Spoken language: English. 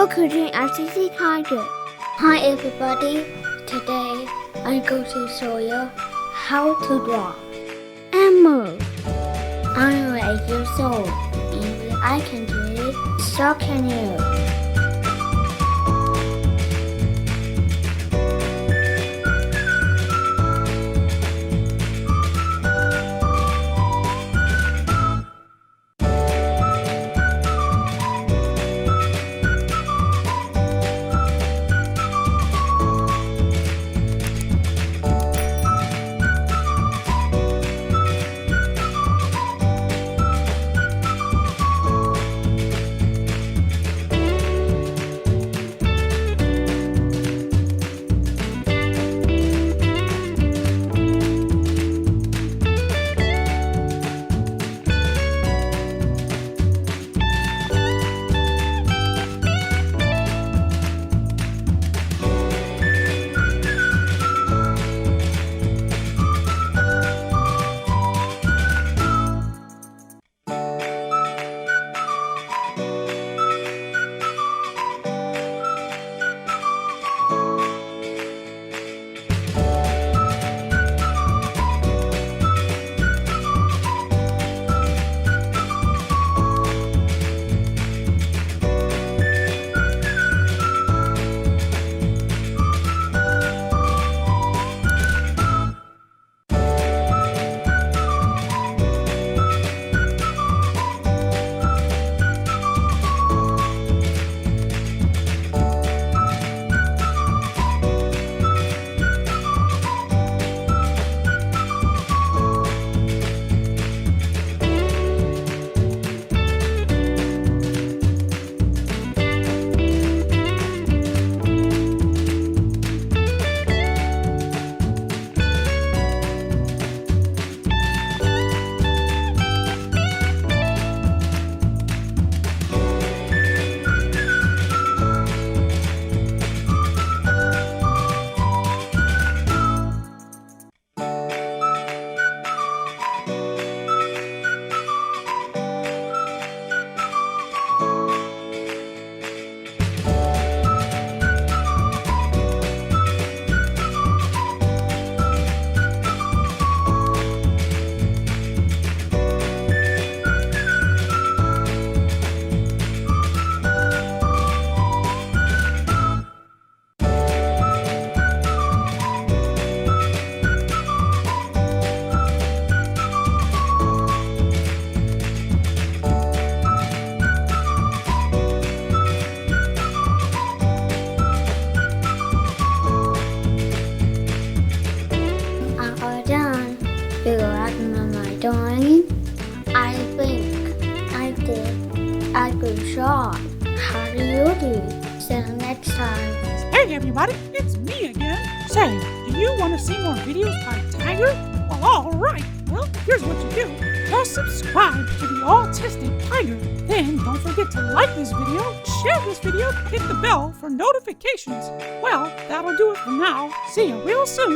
Welcome to Autistic Tiger. Hi everybody, today I'm going to show you how to draw Elmo. I'm 8 years old, and I can do it, so can you. My drawing. I think I did a good job. How do you do? See you next time. Hey everybody, it's me again. Say, do you want to see more videos by Tiger? Well, alright. Well, here's what you do. Just subscribe to the Autistic Tiger. Then don't forget to like this video, share this video, hit the bell for notifications. Well, that'll do it for now. See you real soon.